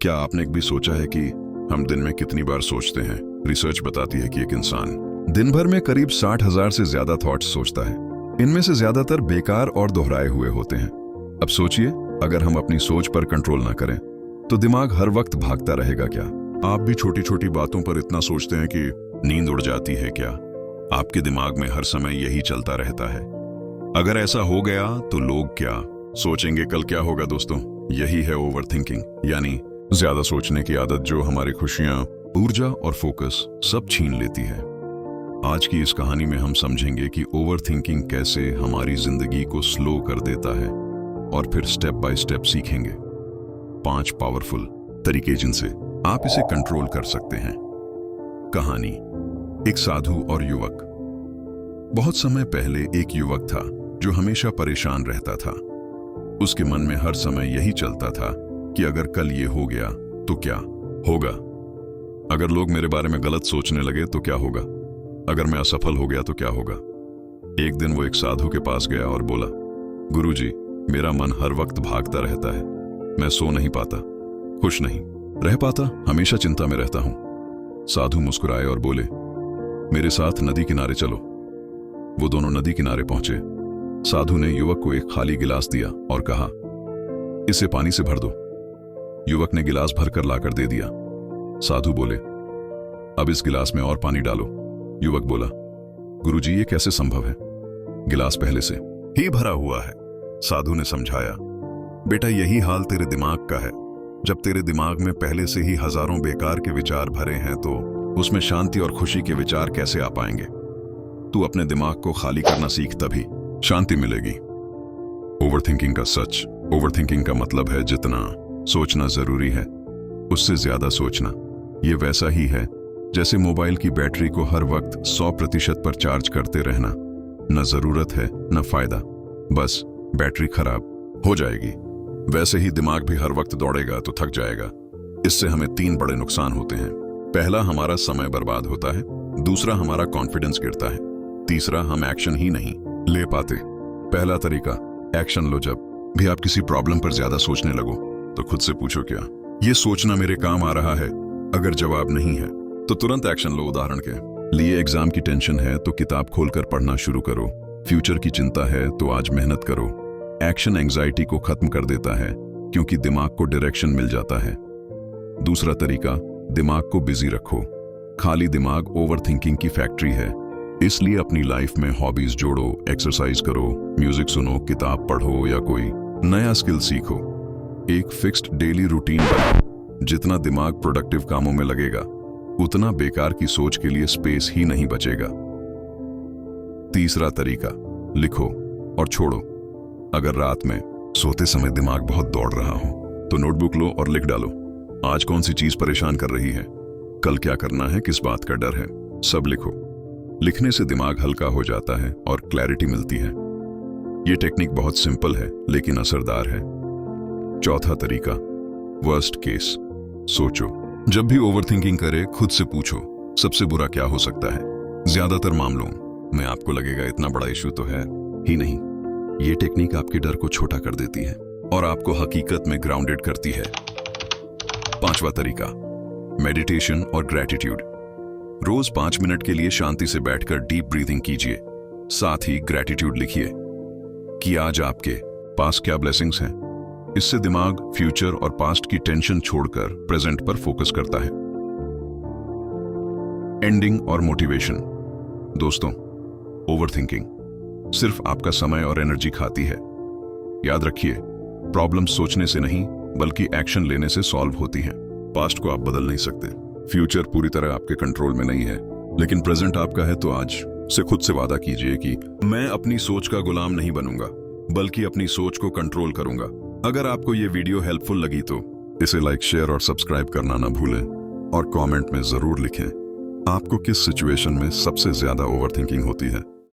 क्या आपने कभी सोचा है कि हम दिन में कितनी बार सोचते हैं? रिसर्च बताती है कि एक इंसान दिन भर में करीब 60,000 से ज्यादा थॉट्स सोचता है। इनमें से ज्यादातर बेकार और दोहराए हुए होते हैं। अब सोचिए, अगर हम अपनी सोच पर कंट्रोल ना करें तो दिमाग हर वक्त भागता रहेगा क्या? आप भी छोटी छोटी बातों पर इतना सोचते हैं कि नींद उड़ जाती है क्या? आपके दिमाग में हर समय यही चलता रहता है। अगर ऐसा हो गया तो लोग क्या सोचेंगे, कल क्या होगा? दोस्तों, यही है ओवर थिंकिंग, यानी ज्यादा सोचने की आदत, जो हमारी खुशियां, ऊर्जा और फोकस सब छीन लेती है। आज की इस कहानी में हम समझेंगे कि ओवर थिंकिंग कैसे हमारी जिंदगी को स्लो कर देता है, और फिर स्टेप बाय स्टेप सीखेंगे 5 पावरफुल तरीके जिनसे आप इसे कंट्रोल कर सकते हैं। कहानी, एक साधु और युवक। बहुत समय पहले एक युवक था जो हमेशा परेशान रहता था। उसके मन में हर समय यही चलता था कि अगर कल ये हो गया तो क्या होगा? अगर लोग मेरे बारे में गलत सोचने लगे तो क्या होगा? अगर मैं असफल हो गया तो क्या होगा? एक दिन वो एक साधु के पास गया और बोला, गुरुजी, मेरा मन हर वक्त भागता रहता है। मैं सो नहीं पाता, खुश नहीं रह पाता, हमेशा चिंता में रहता हूं। साधु मुस्कुराए और बोले, मेरे साथ नदी किनारे चलो। वो दोनों नदी किनारे पहुंचे। साधु ने युवक को एक खाली गिलास दिया और कहा, इसे पानी से भर दो। युवक ने गिलास भरकर लाकर दे दिया। साधु बोले, अब इस गिलास में और पानी डालो। युवक बोला, गुरुजी, ये कैसे संभव है? गिलास पहले से ही भरा हुआ है। साधु ने समझाया, बेटा, यही हाल तेरे दिमाग का है। जब तेरे दिमाग में पहले से ही हजारों बेकार के विचार भरे हैं तो उसमें शांति और खुशी के विचार कैसे आ पाएंगे? तू अपने दिमाग को खाली करना सीख, तभी शांति मिलेगी। ओवरथिंकिंग का सच। ओवरथिंकिंग का मतलब है जितना सोचना जरूरी है उससे ज्यादा सोचना। यह वैसा ही है जैसे मोबाइल की बैटरी को हर वक्त 100% पर चार्ज करते रहना। न जरूरत है न फायदा, बस बैटरी खराब हो जाएगी। वैसे ही दिमाग भी हर वक्त दौड़ेगा तो थक जाएगा। इससे हमें 3 बड़े नुकसान होते हैं। पहला, हमारा समय बर्बाद होता है। दूसरा, हमारा कॉन्फिडेंस गिरता है। तीसरा, हम एक्शन ही नहीं ले पाते। पहला तरीका, एक्शन लो। जब भी आप किसी प्रॉब्लम पर ज्यादा सोचने लगो तो खुद से पूछो, क्या ये सोचना मेरे काम आ रहा है? अगर जवाब नहीं है तो तुरंत एक्शन लो। उदाहरण के लिए, एग्जाम की टेंशन है तो किताब खोलकर पढ़ना शुरू करो। फ्यूचर की चिंता है तो आज मेहनत करो। एक्शन एंजाइटी को खत्म कर देता है क्योंकि दिमाग को डायरेक्शन मिल जाता है। दूसरा तरीका, दिमाग को बिजी रखो। खाली दिमाग ओवरथिंकिंग की फैक्ट्री है। इसलिए अपनी लाइफ में हॉबीज जोड़ो, एक्सरसाइज करो, म्यूजिक सुनो, किताब पढ़ो या कोई नया स्किल सीखो। एक फिक्स्ड डेली रूटीन बनाओ। जितना दिमाग प्रोडक्टिव कामों में लगेगा उतना बेकार की सोच के लिए स्पेस ही नहीं बचेगा। तीसरा तरीका, लिखो और छोड़ो। अगर रात में सोते समय दिमाग बहुत दौड़ रहा हो तो नोटबुक लो और लिख डालो। आज कौन सी चीज परेशान कर रही है, कल क्या करना है, किस बात का डर है, सब लिखो। लिखने से दिमाग हल्का हो जाता है और क्लैरिटी मिलती है। यह टेक्निक बहुत सिंपल है लेकिन असरदार है। चौथा तरीका, वर्स्ट केस सोचो। जब भी ओवरथिंकिंग करे खुद से पूछो, सबसे बुरा क्या हो सकता है? ज्यादातर मामलों में आपको लगेगा इतना बड़ा इशू तो है ही नहीं। यह टेक्निक आपके डर को छोटा कर देती है और आपको हकीकत में ग्राउंडेड करती है। 5वां तरीका, मेडिटेशन और ग्रैटिट्यूड। रोज 5 मिनट के लिए शांति से बैठकर डीप ब्रीदिंग कीजिए। साथ ही ग्रैटिट्यूड लिखिए कि आज आपके पास क्या ब्लेसिंग्स हैं। इससे दिमाग फ्यूचर और पास्ट की टेंशन छोड़कर प्रेजेंट पर फोकस करता है। एंडिंग और मोटिवेशन। दोस्तों, ओवरथिंकिंग सिर्फ आपका समय और एनर्जी खाती है। याद रखिए, प्रॉब्लम सोचने से नहीं बल्कि एक्शन लेने से सॉल्व होती हैं। पास्ट को आप बदल नहीं सकते, फ्यूचर पूरी तरह आपके कंट्रोल में नहीं है, लेकिन प्रेजेंट आपका है। तो आज से खुद से वादा कीजिए कि मैं अपनी सोच का गुलाम नहीं बनूंगा बल्कि अपनी सोच को कंट्रोल करूंगा। अगर आपको ये वीडियो हेल्पफुल लगी तो इसे लाइक, शेयर और सब्सक्राइब करना ना भूलें, और कमेंट में जरूर लिखें आपको किस सिचुएशन में सबसे ज्यादा ओवरथिंकिंग होती है।